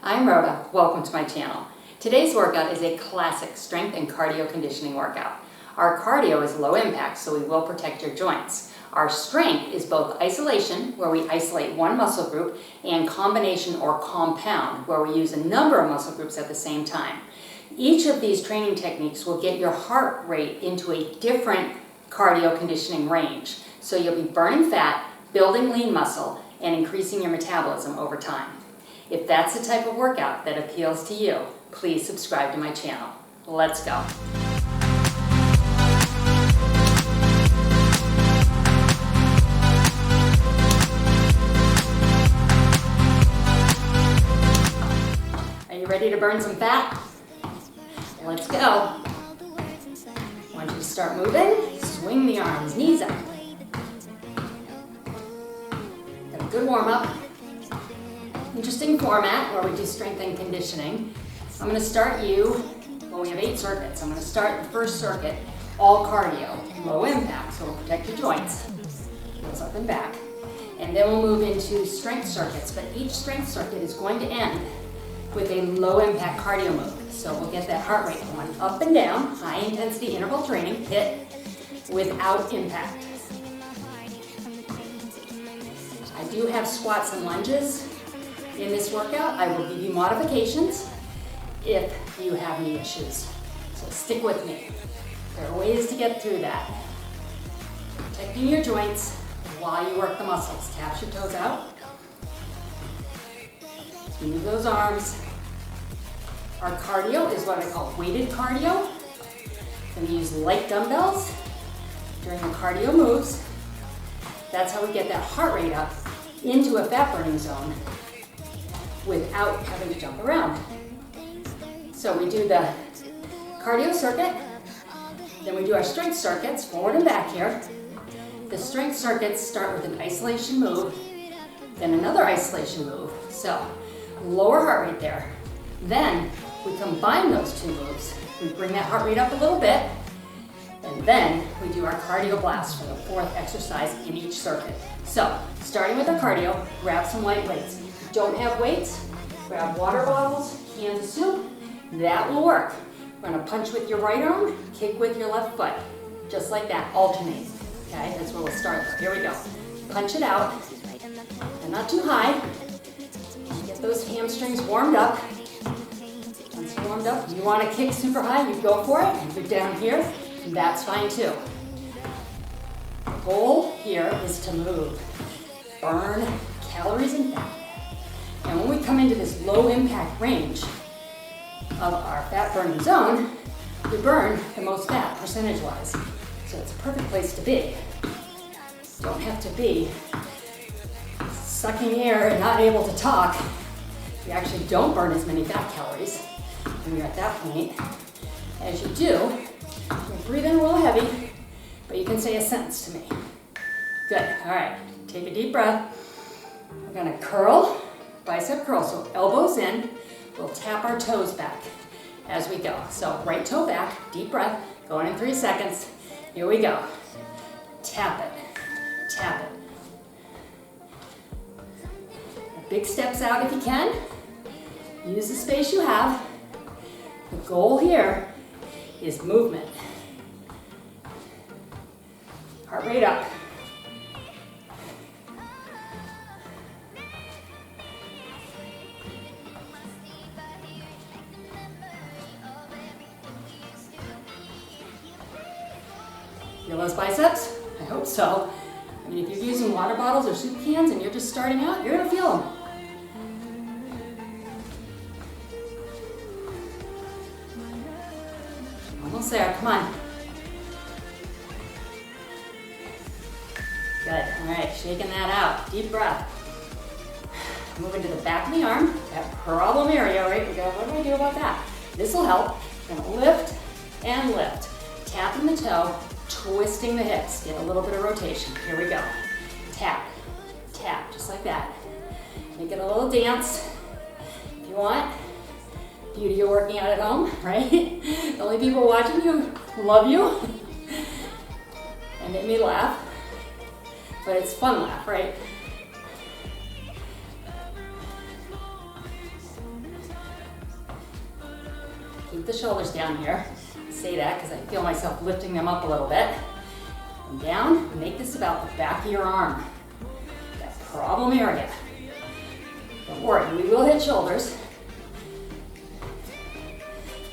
I'm Rhoda. Welcome to my channel. Today's workout is a classic strength and cardio conditioning workout. Our cardio is low impact, so we will protect your joints. Our strength is both isolation, where we isolate one muscle group, and combination or compound, where we use a number of muscle groups at the same time. Each of these training techniques will get your heart rate into a different cardio conditioning range. So you'll be burning fat, building lean muscle, and increasing your metabolism over time. If that's the type of workout that appeals to you, please subscribe to my channel. Let's go. Are you ready to burn some fat? Let's go. Once you start moving, swing the arms, knees up. Got a good warm up. Interesting format where we do strength and conditioning. I'm going to start you, well, we have 8 circuits. I'm going to start the first circuit, all cardio, low impact, so we'll protect your joints, goes up and back. And then we'll move into strength circuits, but each strength circuit is going to end with a low impact cardio move. So we'll get that heart rate going up and down, high intensity interval training, hit without impact. I do have squats and lunges in this workout. I will give you modifications if you have knee issues. So stick with me. There are ways to get through that. Protecting your joints while you work the muscles. Tap your toes out. Move those arms. Our cardio is what I call weighted cardio. I'm going to use light dumbbells during the cardio moves. That's how we get that heart rate up into a fat burning zone without having to jump around. So we do the cardio circuit, then we do our strength circuits, forward and back here. The strength circuits start with an isolation move, then another isolation move. So lower heart rate there. Then we combine those 2 moves. We bring that heart rate up a little bit, and then we do our cardio blast for the 4th exercise in each circuit. So starting with our cardio, grab some light weights. Don't have weights, grab water bottles, cans of soup, that will work. We're gonna punch with your right arm, kick with your left foot, just like that, alternate. Okay, that's where we'll start though. Here we go. Punch it out, and not too high. Get those hamstrings warmed up. Once you're warmed up, you wanna kick super high, you go for it. If you're down here, that's fine too. The goal here is to move, burn calories and fat. And when we come into this low impact range of our fat burning zone, we burn the most fat percentage wise. So it's a perfect place to be. Don't have to be sucking air and not able to talk. You actually don't burn as many fat calories when you're at that point. As you do, you breathe in a little heavy, but you can say a sentence to me. Good, all right, take a deep breath. We're gonna curl, bicep curl, so elbows in. We'll tap our toes back as we go. So right toe back, deep breath, going in 3 seconds. Here we go. Tap it, tap it. Big steps out if you can. Use the space you have. The goal here is movement. Heart rate up. Feel those biceps? I hope so. I mean, if you're using water bottles or soup cans and you're just starting out, you're gonna feel them. Almost there, come on. Good, all right, shaking that out. Deep breath. Moving to the back of the arm, that problem area, right? We go, what do I do about that? This will help. Gonna lift and lift. Tapping the toe, twisting the hips. Get a little bit of rotation. Here we go. Tap, tap, just like that. Make it a little dance if you want. Beauty of working out at home, right? The only people watching you love you and make me laugh, but it's fun laugh, right? keep the shoulders down here. I say that because I feel myself lifting them up a little bit. And down, make this about the back of your arm. That problem area. Don't worry, we will hit shoulders.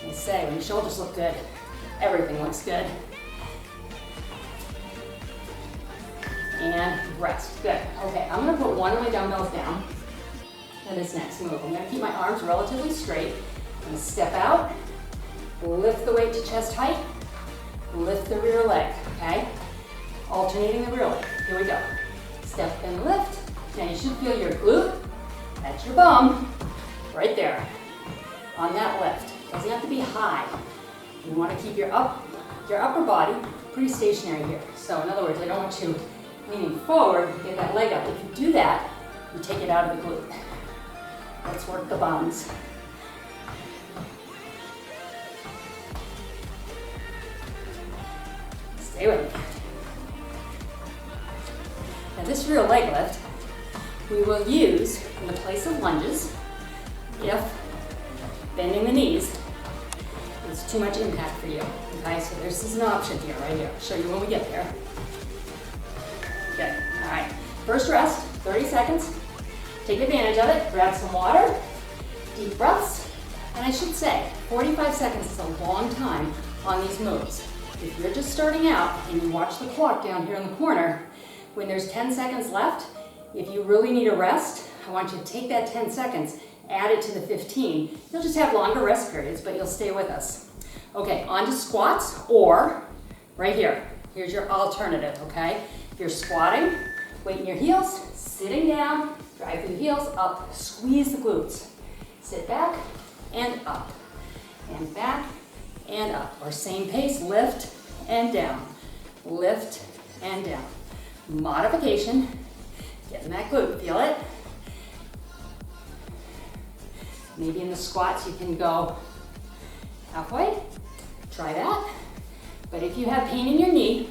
I say, when your shoulders look good, everything looks good. And rest, good. Okay, I'm gonna put one of my dumbbells down for this next move. I'm gonna keep my arms relatively straight. I'm gonna step out, lift the weight to chest height, lift the rear leg, okay? Alternating the rear leg, here we go. Step and lift. Now you should feel your glute, that's your bum, right there on that lift. Doesn't have to be high. You want to keep your upper body pretty stationary here. So in other words, I don't want you leaning forward, get that leg up. If you do that, you take it out of the glute. Let's work the buns. Stay with me. Now this rear leg lift, we will use in the place of lunges if bending the knees is too much impact for you. Okay, so this is an option here, right here. I'll show you when we get there. Good, all right. First rest, 30 seconds. Take advantage of it, grab some water, deep breaths, and I should say, 45 seconds is a long time on these moves. If you're just starting out and you watch the clock down here in the corner, when there's 10 seconds left, if you really need a rest, I want you to take that 10 seconds, add it to the 15. You'll just have longer rest periods, but you'll stay with us. Okay, on to squats, or right here. Here's your alternative, okay? If you're squatting, weight in your heels, sitting down, drive through the heels, up, squeeze the glutes. Sit back and up, and back and up. Or same pace, lift and down, lift and down. Modification, getting that glute, feel it? Maybe in the squats you can go halfway, try that. But if you have pain in your knee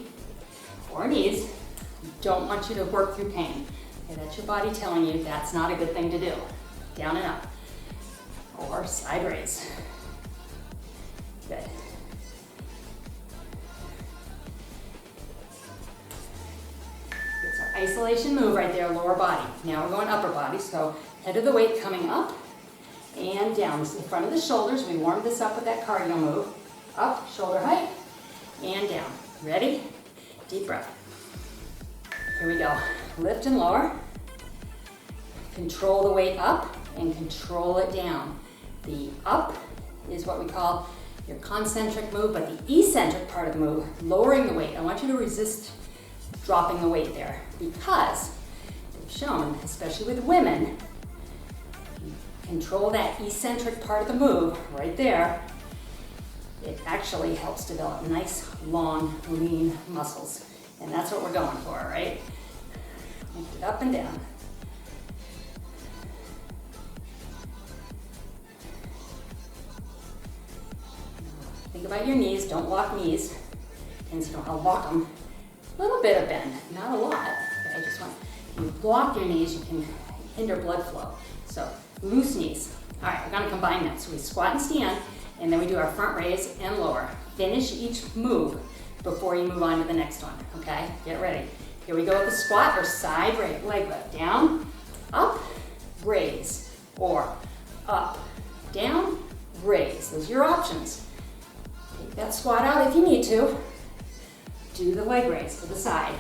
or knees, don't want you to work through pain. Okay, that's your body telling you that's not a good thing to do. Down and up. Or side raise. Good. It's our isolation move right there, lower body. Now we're going upper body, so head of the weight coming up and down. This is the front of the shoulders. We warmed this up with that cardio move. Up, shoulder height, and down. Ready? Deep breath. Here we go. Lift and lower. Control the weight up and control it down. The up is what we call your concentric move, but the eccentric part of the move, lowering the weight. I want you to resist dropping the weight there because they've shown, especially with women, control that eccentric part of the move right there. It actually helps develop nice, long, lean muscles. And that's what we're going for, right? Lift it up and down. Think about your knees, don't lock knees. And so I'll lock them. A little bit of bend, not a lot. Okay, I just want, if you block your knees, you can hinder blood flow. So loose knees. All right, we're gonna combine that. So we squat and stand, and then we do our front raise and lower. Finish each move before you move on to the next one, okay? Get ready. Here we go with the squat or side leg lift. Down, up, raise, or up, down, raise. Those are your options. Take that squat out if you need to. Do the leg raise to the side.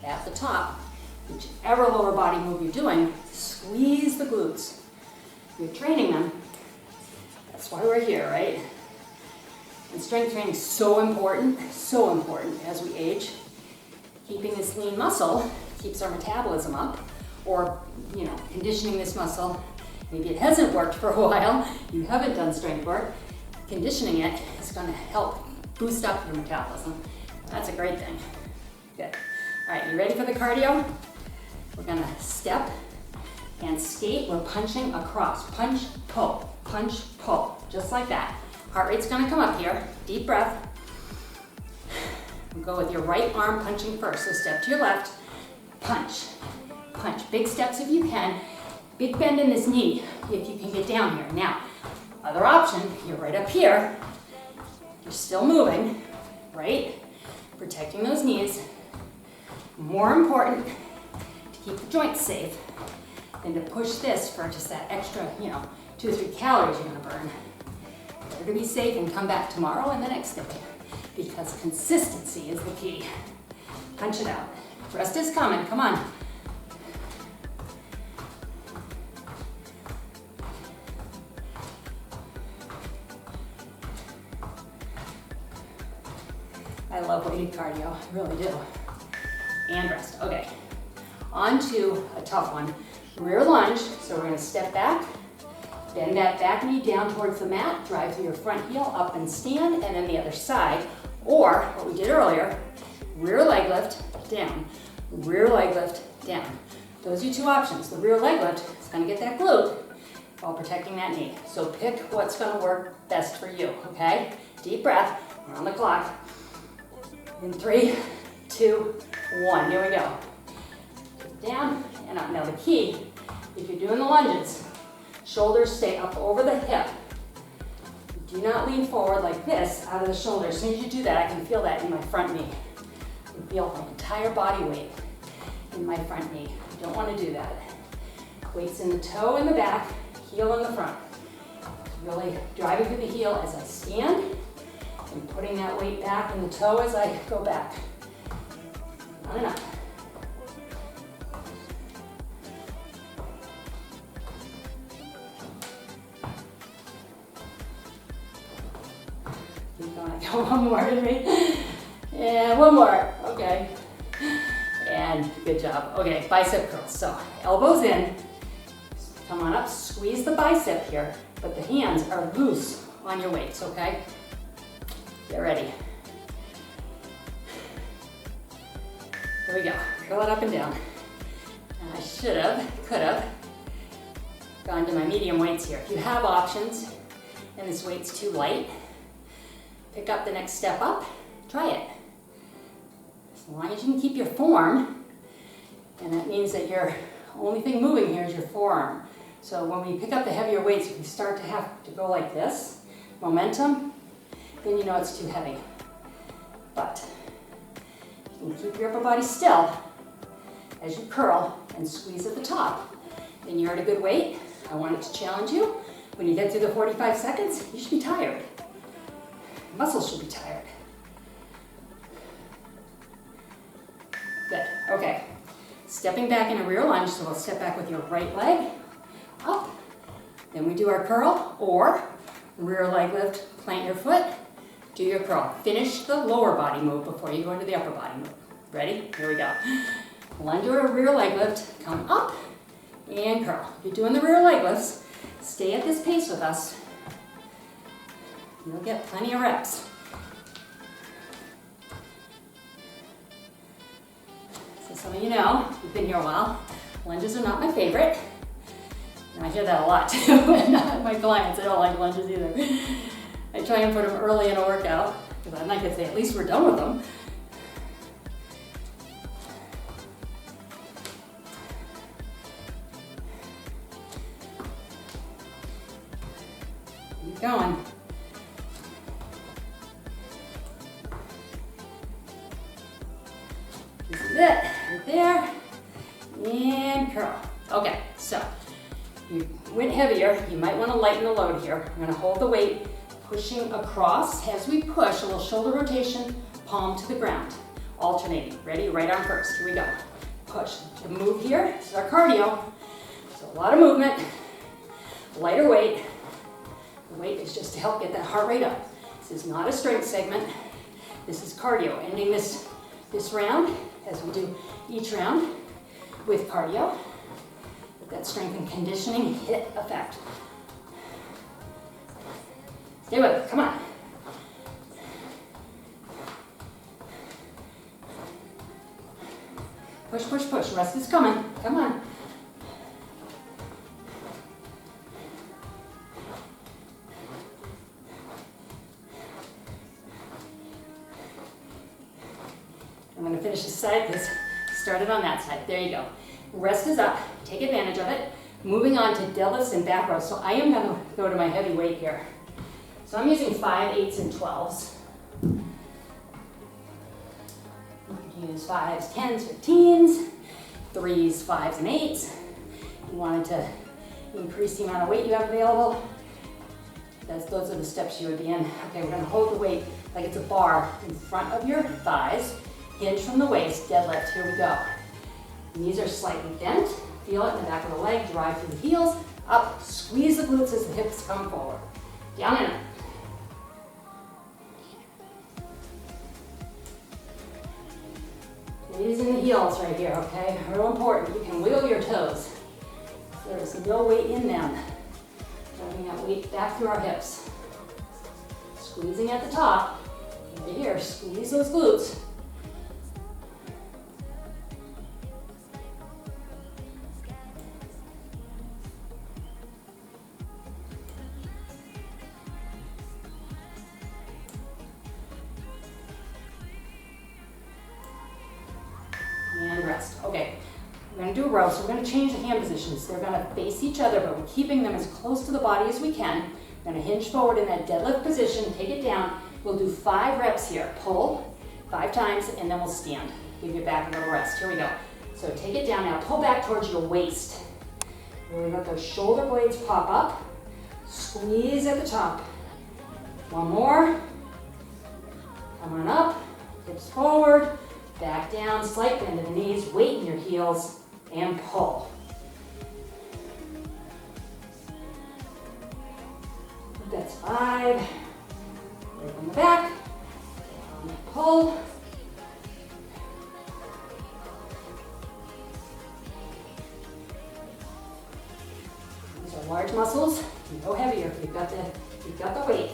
At the top, whichever lower body move you're doing, squeeze the glutes. You're training them. That's why we're here, right? And strength training is so important as we age. Keeping this lean muscle keeps our metabolism up, or, conditioning this muscle. Maybe it hasn't worked for a while, you haven't done strength work. Conditioning it is going to help boost up your metabolism. That's a great thing. Good. All right, you ready for the cardio? We're going to step and skate. We're punching across. Punch, pull, just like that. Heart rate's going to come up here. Deep breath. We'll go with your right arm punching first. So step to your left, punch, punch. Big steps if you can. Big bend in this knee if you can get down here. Now, Other option, you're right up here. You're still moving, right? Protecting those knees. More important to keep the joints safe than to push this for just that extra, 2 or 3 calories you're gonna burn. Better to be safe and come back tomorrow and the next day, because consistency is the key. Punch it out. Rest is coming, come on. I love weighted cardio, I really do. And rest, okay. On to a tough one. Rear lunge, so we're gonna step back, bend that back knee down towards the mat, drive through your front heel, up and stand, and then the other side. Or, what we did earlier, rear leg lift, down. Rear leg lift, down. Those are your 2 options. The rear leg lift is gonna get that glute while protecting that knee. So pick what's gonna work best for you, okay? Deep breath, we're on the clock. In 3, 2, 1, here we go. Down and up. Now the key, if you're doing the lunges, shoulders stay up over the hip. Do not lean forward like this out of the shoulder. As soon as you do that, I can feel that in my front knee. I can feel my entire body weight in my front knee. You don't want to do that. Weights in the toe in the back, heel in the front. Really driving through the heel as I stand and putting that weight back in the toe as I go back. On and up. Keep going. One more, right? And one more. Okay. And good job. Okay, bicep curls. So elbows in. Come on up. Squeeze the bicep here, but the hands are loose on your weights, okay? Get ready. Here we go. Curl it up and down. And I could have gone to my medium weights here. If you have options and this weight's too light, pick up the next step up, try it. As long as you can keep your form, and that means that your only thing moving here is your forearm. So when we pick up the heavier weights, if you start to have to go like this, momentum, then you know it's too heavy. But you can keep your upper body still as you curl and squeeze at the top. Then you're at a good weight. I wanted to challenge you. When you get through the 45 seconds, you should be tired. Your muscles should be tired. Good, okay. Stepping back in a rear lunge, so we'll step back with your right leg, up. Then we do our curl, or rear leg lift, plant your foot, do your curl. Finish the lower body move before you go into the upper body move. Ready? Here we go. Lunge or a rear leg lift, come up and curl. If you're doing the rear leg lifts, stay at this pace with us. You'll get plenty of reps. So some of you know, you've been here a while, lunges are not my favorite. And I hear that a lot too, and not my clients, they don't like lunges either. I try and put them early in a workout, because I'm not gonna say at least we're done with them. Keep going. This is it, right there, and curl. Okay, so you went heavier, you might want to lighten the load here. I'm going to hold the weight, pushing across. As we push, a little shoulder rotation, palm to the ground, alternating. Ready? Right arm first. Here we go. Push. The move here, this is our cardio. So a lot of movement, lighter weight. The weight is just to help get that heart rate up. This is not a strength segment. This is cardio. Ending this round, as we do each round, with cardio. That strength and conditioning hit effect. Stay with it, come on. Push, push, push, rest is coming, come on. I'm gonna finish this side because started on that side, there you go. Rest is up, take advantage of it. Moving on to deadlifts and back rows. So I am going to go to my heavy weight here. So I'm using 5, 8s, and 12s. You can use 5s, 10s, 15s, 3s, 5s, and 8s. You wanted to increase the amount of weight you have available. Those are the steps you would be in. Okay, we're going to hold the weight like it's a bar in front of your thighs. Hinge from the waist, deadlift. Here we go. Knees are slightly bent. Feel it in the back of the leg. Drive through the heels. Up. Squeeze the glutes as the hips come forward. Down and up. Knees in the heels right here, okay? Real important. You can wiggle your toes. There's no weight in them. Driving that weight back through our hips. Squeezing at the top. Right here, squeeze those glutes. And rest. Okay. We're going to do a row, so we're going to change the hand positions. They're going to face each other, but we're keeping them as close to the body as we can. We're going to hinge forward in that deadlift position, take it down. We'll do 5 reps here. Pull 5 times, and then we'll stand. Give your back a little rest. Here we go. So take it down now. Pull back towards your waist. Really let those shoulder blades pop up. Squeeze at the top. One more. Come on up. Hips forward. Back down. Slight bend in the knees. Weight in your heels. And pull. That's 5. Right on the back. Pull. These are large muscles. You go heavier. You've got the weight.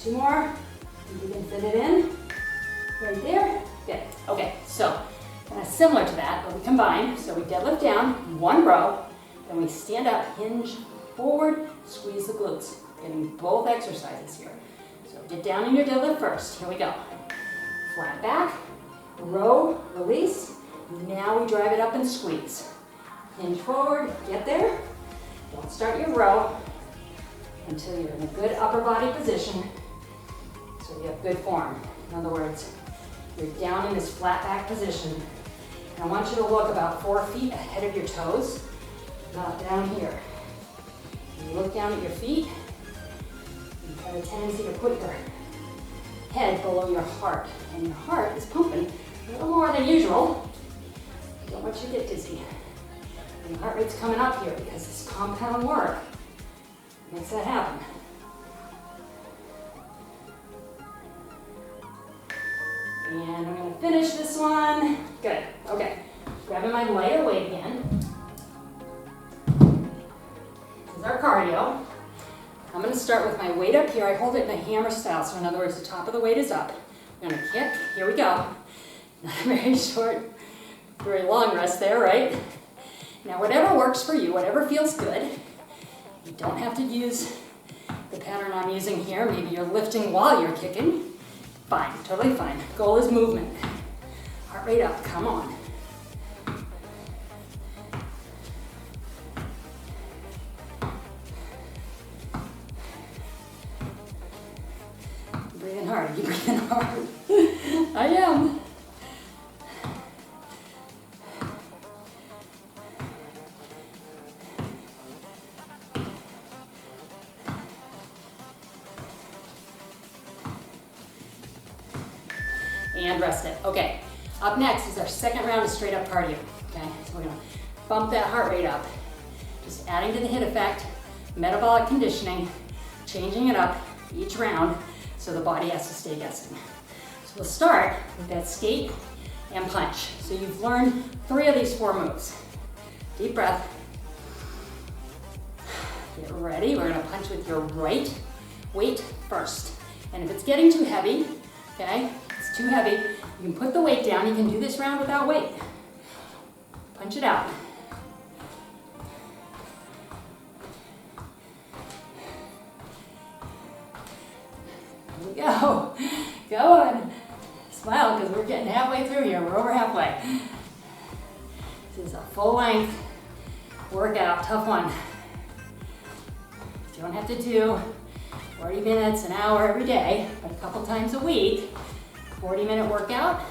2 more. You can fit it in. Right there. Good. Okay, so kind of similar to that, but we combine. So we deadlift down, 1 row, then we stand up, hinge forward, squeeze the glutes. Getting both exercises here. So get down in your deadlift first. Here we go. Flat back, row, release. Now we drive it up and squeeze. Hinge forward, get there. Don't start your row until you're in a good upper body position. So you have good form. In other words, you're down in this flat back position. And I want you to look about 4 feet ahead of your toes, not down here. You look down at your feet. You have a tendency to put your head below your heart. And your heart is pumping a little more than usual. Don't want you to get dizzy. And your heart rate's coming up here because this compound work makes that happen. And I'm going to finish this one. Good. Okay. Grabbing my lighter weight again. This is our cardio. I'm going to start with my weight up here. I hold it in a hammer style. So in other words, the top of the weight is up. I'm going to kick. Here we go. Not a very short, very long rest there, right? Now whatever works for you, whatever feels good. You don't have to use the pattern I'm using here. Maybe you're lifting while you're kicking. Fine, totally fine. Goal is movement. Heart rate up, come on. Breathing hard, you breathing hard. I am. And rest it. Okay, up next is our second round of straight up cardio. Okay, so we're gonna bump that heart rate up. Just adding to the hit effect, metabolic conditioning, changing it up each round so the body has to stay guessing. So we'll start with that skate and punch. So you've learned 3 of these 4 moves. Deep breath. Get ready, we're gonna punch with your right weight first. And if it's getting too heavy, okay, it's too heavy, you can put the weight down. You can do this round without weight. Punch it out. Here we go. Go on. Smile, because we're getting halfway through here. We're over halfway. This is a full-length workout, tough one. You don't have to do 40 minutes, an hour every day, but a couple times a week, 40-minute workout.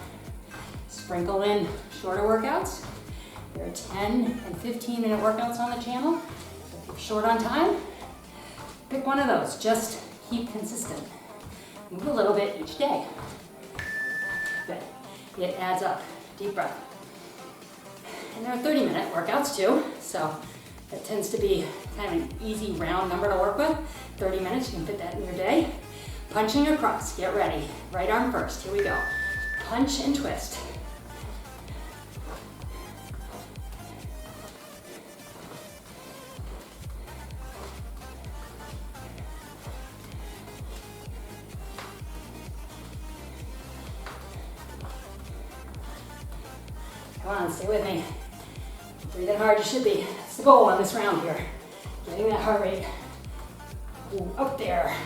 Sprinkle in shorter workouts. There are 10 and 15-minute workouts on the channel. So if you're short on time, pick one of those. Just keep consistent. Move a little bit each day. Good. It adds up. Deep breath. And there are 30-minute workouts too, so that tends to be kind of an easy round number to work with. 30 minutes, you can fit that in your day. Punching across, get ready. Right arm first, here we go. Punch and twist. Come on, stay with me. Breathing hard, you should be. That's the goal on this round here. Getting that heart rate up there.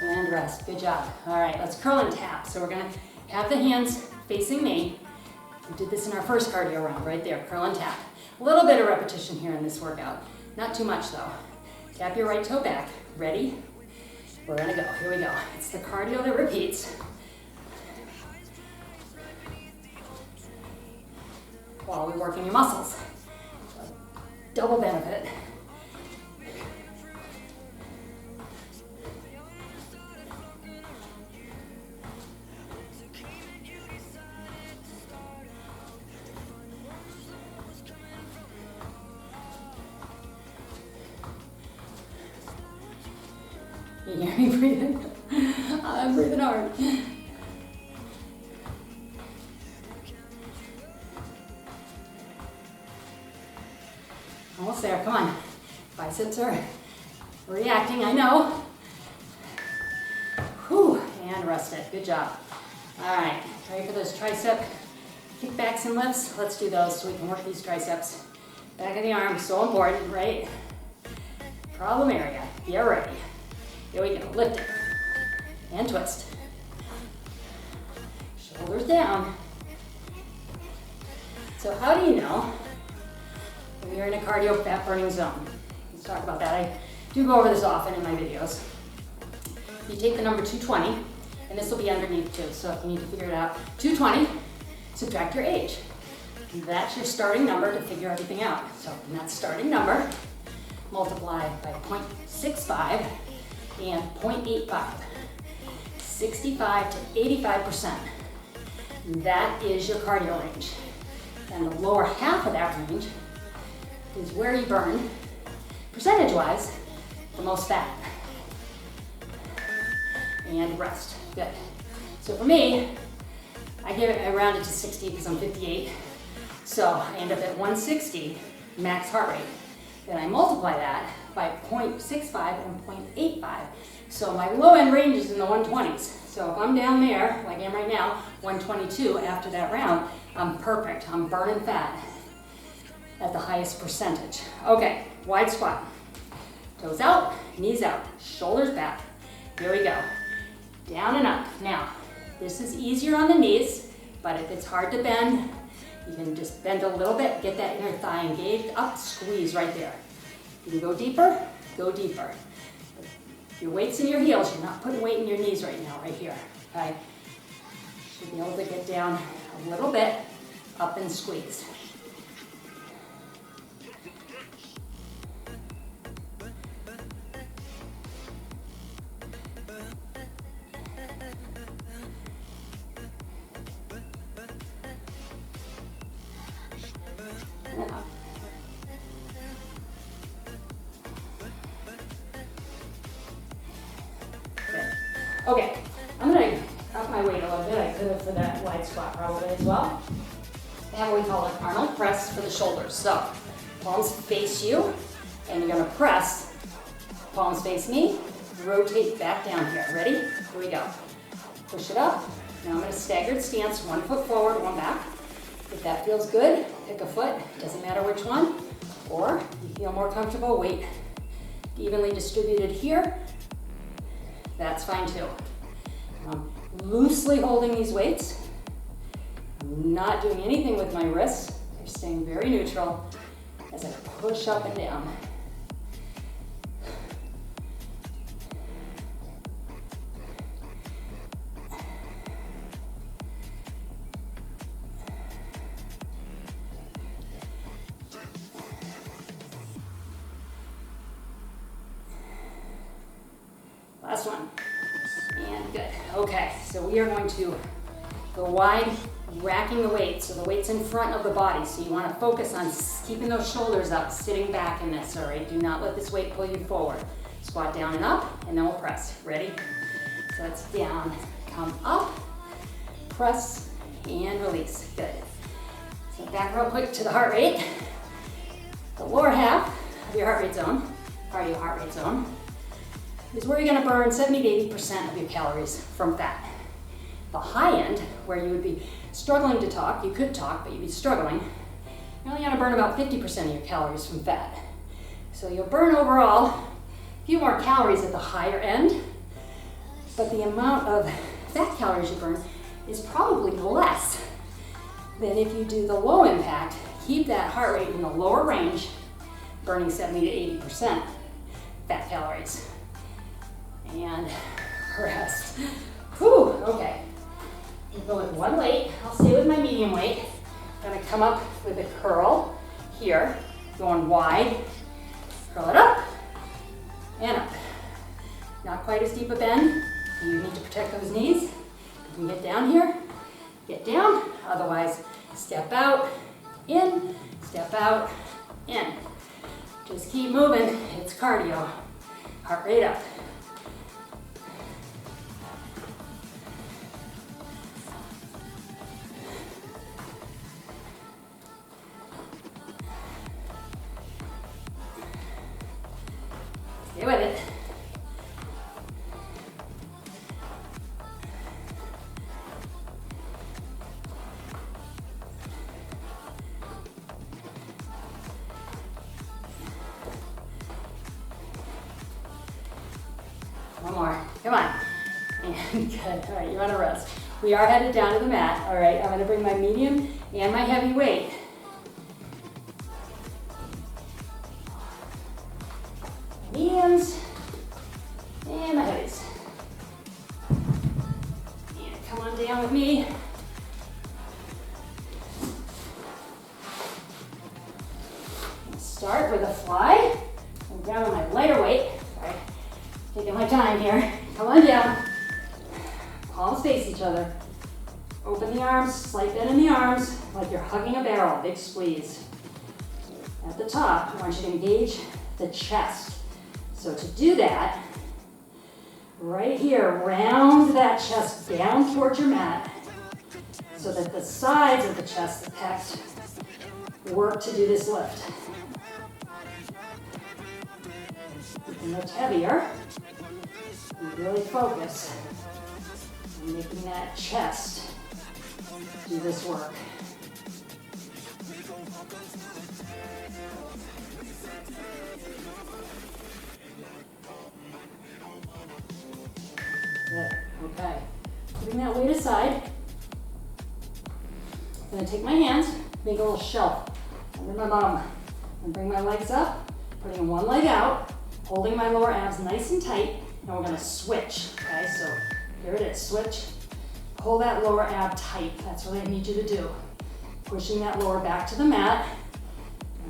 And rest, good job. All right, let's curl and tap. So we're gonna have the hands facing me. We did this in our first cardio round, right there, curl and tap. A little bit of repetition here in this workout. Not too much though. Tap your right toe back. Ready? We're gonna go, here we go. It's the cardio that repeats. While we're working your muscles. Double benefit. You hear me breathing? I'm breathing hard. Almost there, come on. Biceps are reacting, I know. Whew, and rest it, good job. All right, ready for those tricep kickbacks and lifts? Let's do those so we can work these triceps. Back of the arm, so important, right? Problem area, get ready. Here we go, lift it, and twist. Shoulders down. So how do you know when you're in a cardio fat burning zone? Let's talk about that. I do go over this often in my videos. You take the number 220, and this will be underneath too, so if you need to figure it out, 220, subtract your age. That's your starting number to figure everything out. So from that starting number, multiply by 0.65, and 0.85, 65 to 85%. That is your cardio range. And the lower half of that range is where you burn, percentage-wise, the most fat. And rest, good. So for me, I round it to 60 because I'm 58. So I end up at 160 max heart rate. Then I multiply that by 0.65 and 0.85. So my low end range is in the 120s. So if I'm down there, like I am right now, 122 after that round, I'm perfect. I'm burning fat at the highest percentage. Okay, wide squat. Toes out, knees out, shoulders back. Here we go. Down and up. Now, this is easier on the knees, but if it's hard to bend, you can just bend a little bit, get that inner thigh engaged, up, squeeze right there. You can go deeper, go deeper. If your weight's in your heels, you're not putting weight in your knees right now, right here, okay? Should be able to get down a little bit, up and squeeze. Okay, I'm going to up my weight a little bit. I could have for that wide squat probably as well. I have what we call an Arnold press for the shoulders. So, palms face you, and you're going to press, palms face me, rotate back down here. Ready? Here we go. Push it up, Now I'm in a staggered stance, 1 foot forward, 1 back. If that feels good, pick a foot, doesn't matter which one. Or you feel more comfortable, weight evenly distributed here. That's fine too. I'm loosely holding these weights. I'm not doing anything with my wrists. They're staying very neutral as I push up and down. Last one. And good. Okay, so we are going to go wide, racking the weight. So the weight's in front of the body. So you want to focus on keeping those shoulders up, sitting back in this, all right? Do not let this weight pull you forward. Squat down and up, and then we'll press. Ready? So that's down, come up, press, and release. Good. So back real quick to the heart rate. The lower half of your heart rate zone, cardio heart rate zone, is where you're gonna burn 70 to 80% of your calories from fat. The high end, where you would be struggling to talk, you could talk, but you'd be struggling, you're only gonna burn about 50% of your calories from fat. So you'll burn overall a few more calories at the higher end, but the amount of fat calories you burn is probably less than if you do the low impact, keep that heart rate in the lower range, burning 70 to 80% fat calories. And rest. Whew, okay. We'll go with one weight. I'll stay with my medium weight. I'm gonna come up with a curl here, going wide. Curl it up and up. Not quite as deep a bend. You need to protect those knees. You can get down here, get down. Otherwise, step out, in, step out, in. Just keep moving. It's cardio. Heart rate up. Stay with it. One more. Come on. And good. All right, you want to rest. We are headed down to the mat. All right, I'm going to bring my medium and my heavy weight. Mediums and my heavies. And come on down with me. Start with a fly. I'm down on my lighter weight. Sorry, taking my time here. Come on down. Palms face each other. Open the arms, slight bend in the arms, like you're hugging a barrel, big squeeze. At the top, I want you to engage the chest. So to do that, right here, round that chest down towards your mat so that the sides of the chest, the pecs, work to do this lift. You can lift heavier. You really focus on making that chest do this work. Good. Okay. Putting that weight aside. I'm going to take my hands, make a little shelf under my bum, and bring my legs up, putting one leg out, holding my lower abs nice and tight, and we're going to switch. Okay, so here it is, switch. Pull that lower ab tight. That's what I need you to do. Pushing that lower back to the mat.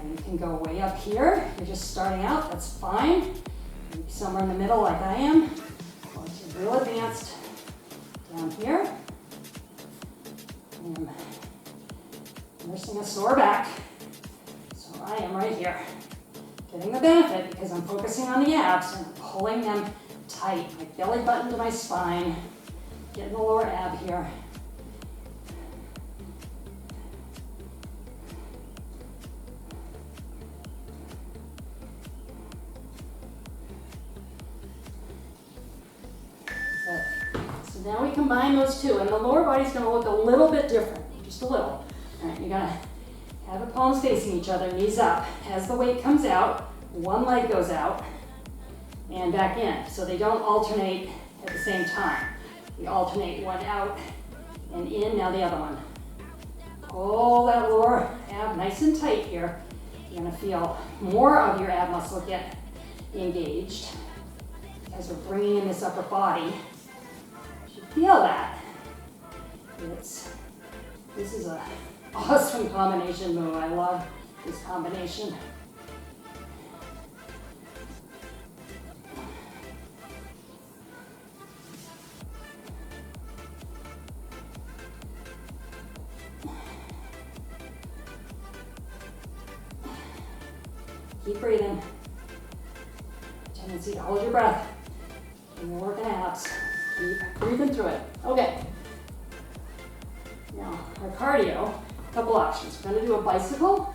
And you can go way up here. You're just starting out, that's fine. Maybe somewhere in the middle like I am. Or to real advanced down here. And nursing a sore back. So I am right here. Getting the benefit because I'm focusing on the abs and pulling them tight. My belly button to my spine. Getting the lower ab here. So now we combine those two, and the lower body's gonna look a little bit different, just a little. All right, you're gonna have the palms facing each other, knees up. As the weight comes out, one leg goes out and back in, so they don't alternate at the same time. We alternate one out and in, now the other one. Pull that lower ab nice and tight here. You're gonna feel more of your ab muscle get engaged as we're bringing in this upper body. You should feel that. This is an awesome combination move. I love this combination. Keep breathing. Tendency to hold your breath when you're working abs. Keep breathing through it. Okay. Now, our cardio, a couple options. We're gonna do a bicycle.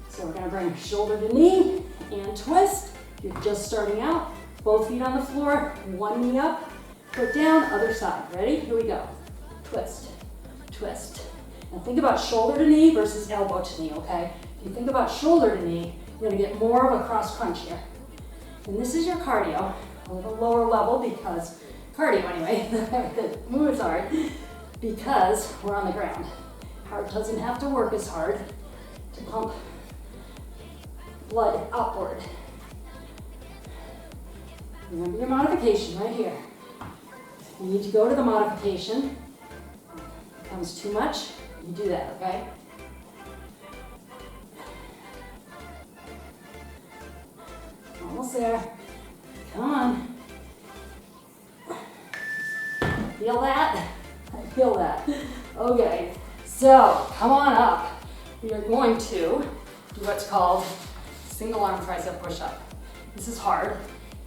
So we're gonna bring shoulder to knee and twist. If you're just starting out, both feet on the floor, one knee up, foot down, other side. Ready? Here we go. Twist, twist. Now think about shoulder to knee versus elbow to knee, okay? If you think about shoulder to knee, you're gonna get more of a cross crunch here. And this is your cardio, a little lower level because, cardio anyway, the move is hard because we're on the ground. Heart doesn't have to work as hard to pump blood upward. Remember your modification right here. You need to go to the modification. If it becomes too much, you do that, okay? Almost there. Come on. Feel that? I feel that. Okay, so come on up. We are going to do what's called single arm tricep push-up. This is hard.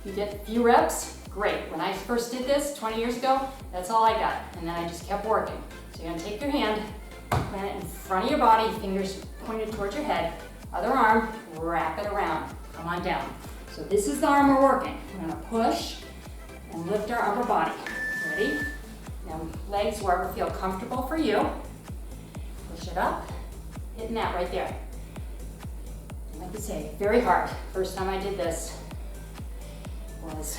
You get a few reps, great. When I first did this 20 years ago, that's all I got. And then I just kept working. So you're gonna take your hand, plant it in front of your body, fingers pointed towards your head. Other arm, wrap it around. Come on down. So this is the arm we're working. We're gonna push and lift our upper body. Ready? Now legs wherever feel comfortable for you. Push it up, hitting that right there. Like I say, very hard. First time I did this was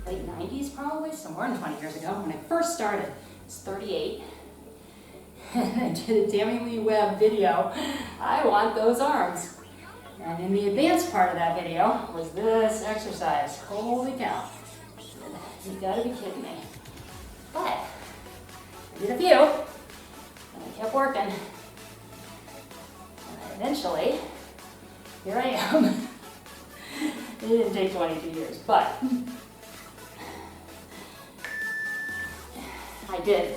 late 90s probably, so more than 20 years ago. When I first started, I was 38. And I did a Tammy Lee Webb video. I want those arms. And in the advanced part of that video was this exercise. Holy cow. You gotta be kidding me. But I did a few, and I kept working. And eventually, here I am. It didn't take 22 years, but I did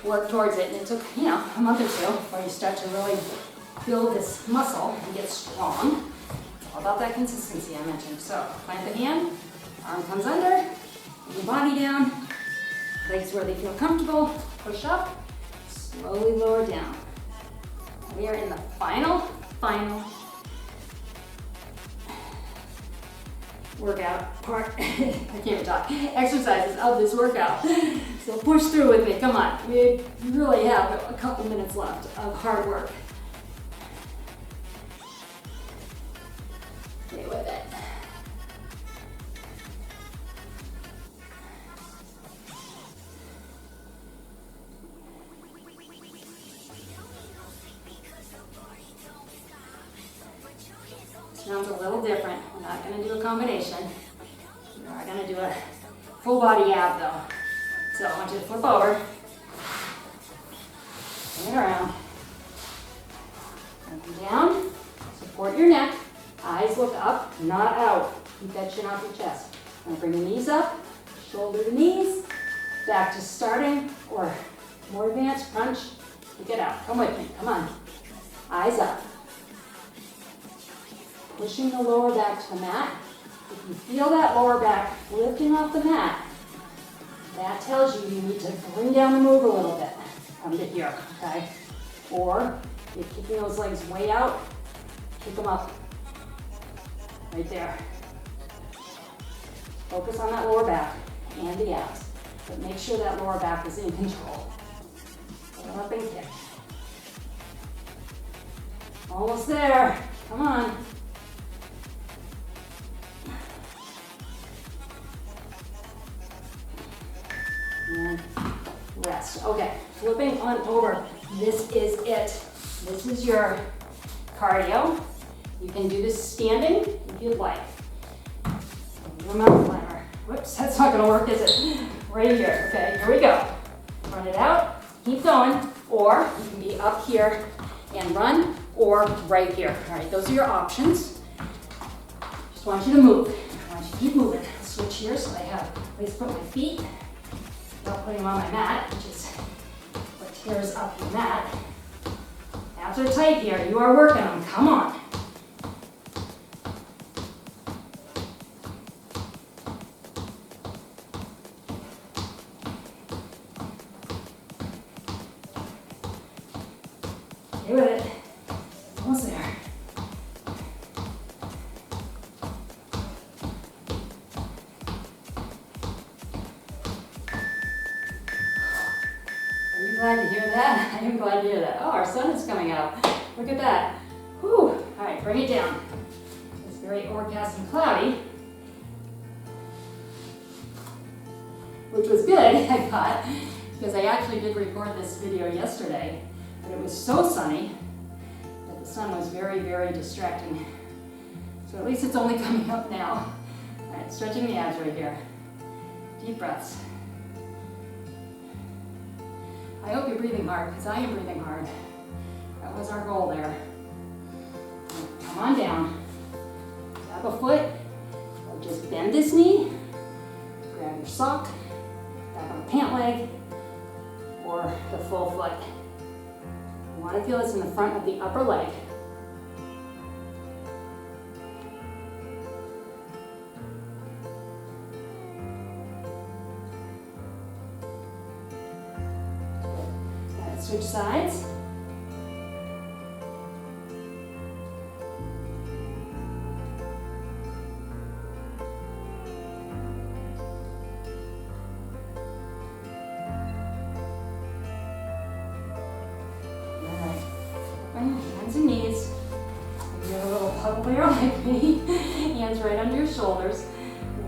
work towards it, and it took, a month or two before you start to really build this muscle and get strong. It's all about that consistency I mentioned. So plant the hand, arm comes under, bring your body down, legs where they feel comfortable, push up, slowly lower down. We are in the final workout part, I can't even talk, exercises of this workout. So push through with me, come on. We really have a couple minutes left of hard work. Stay with it. Sounds a little different. We're not going to do a combination. We are going to do a full body ab though. So I want you to flip over, turn it around, come down, support your neck, eyes look up, not out. Keep that chin off your chest. I'm going to bring the knees up, shoulder to knees, back to starting or more advanced crunch. Kick it out. Come with me. Come on. Eyes up. Pushing the lower back to the mat. If you feel that lower back lifting off the mat, that tells you you need to bring down the move a little bit. Come to here, okay? Or if you're kicking those legs way out, kick them up. Right there. Focus on that lower back and the abs. but make sure that lower back is in control. Pull up and kick. Almost there. Come on. And rest. Okay, flipping on over. This is it. This is your cardio. You can do this standing if you'd like. Your mountain climber. Whoops, that's not gonna work, is it? Right here. Okay, here we go. Run it out. Keep going. Or you can be up here and run, or right here. All right, those are your options. Just want you to move. I want you to keep moving. Switch here so I have a place to put my feet without putting them on my mat, which is what tears up the mat. Abs are tight here. You are working them. Come on. Stay with it. Almost there. Are you glad to hear that? I am glad to hear that. Oh, our sun is coming out. Look at that. Whew. All right, bring it down. It's very overcast and cloudy, which was good, I thought, because I actually did record this video yesterday, but it was so sunny that the sun was very, very distracting. So at least it's only coming up now. All right, stretching the abs right here. Deep breaths. I hope you're breathing hard, because I am breathing hard. That was our goal there. Come on down. Grab a foot, or just bend this knee. Grab your sock, back on the pant leg, or the full foot. You want to feel this in the front of the upper leg. Switch sides. Alright, open hands and knees. You're a little puddle bear like me. Hands right under your shoulders.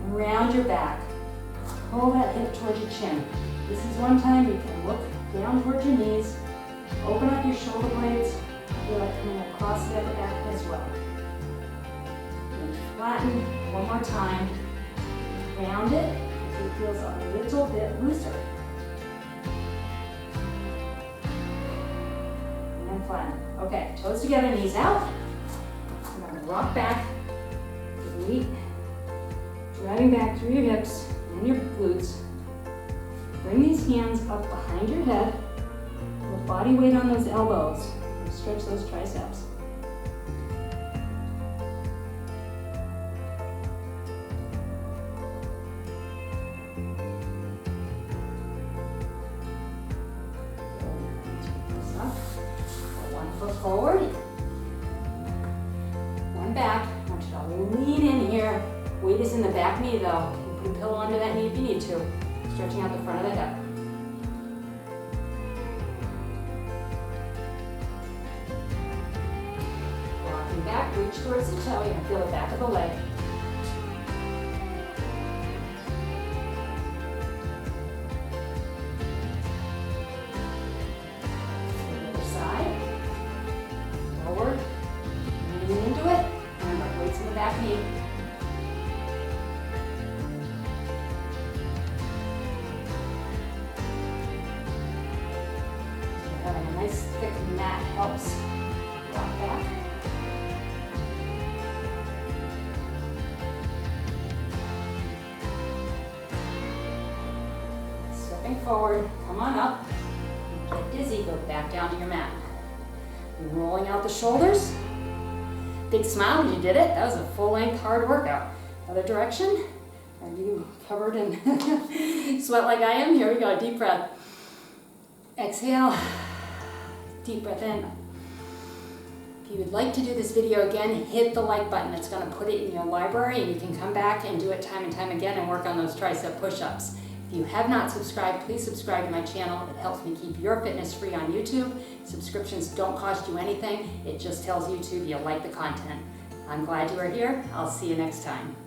Round your back. Pull that hip towards your chin. This is one time you can look down towards your knees, open up your shoulder blades, feel like coming across the upper back as well. And flatten one more time, round it so it feels a little bit looser. And then flatten. Okay, toes together, knees out. We're going to rock back, the knee, driving back through your hips and your glutes. Bring these hands up behind your head with body weight on those elbows. And stretch those triceps. One foot forward, one back. I want you to lean in here. Weight is in the back knee though. You can put a pillow under that knee if you need to. Stretching out the front of the hip. Rocking back, reach towards the toe. You're going to feel the back of the leg. The other side. Forward. Lean into it. Remember, weights in the back knee. Having a nice thick mat helps rock back. Stepping forward, come on up. Get dizzy, go back down to your mat. Rolling out the shoulders. Big smile when you did it. That was a full-length hard workout. Other direction. Are you covered in sweat like I am? Here we go, deep breath. Exhale. Deep breath in. If you would like to do this video again, hit the like button. It's going to put it in your library and you can come back and do it time and time again and work on those tricep push-ups. If you have not subscribed, please subscribe to my channel. It helps me keep your fitness free on YouTube. Subscriptions don't cost you anything. It just tells YouTube you like the content. I'm glad you are here. I'll see you next time.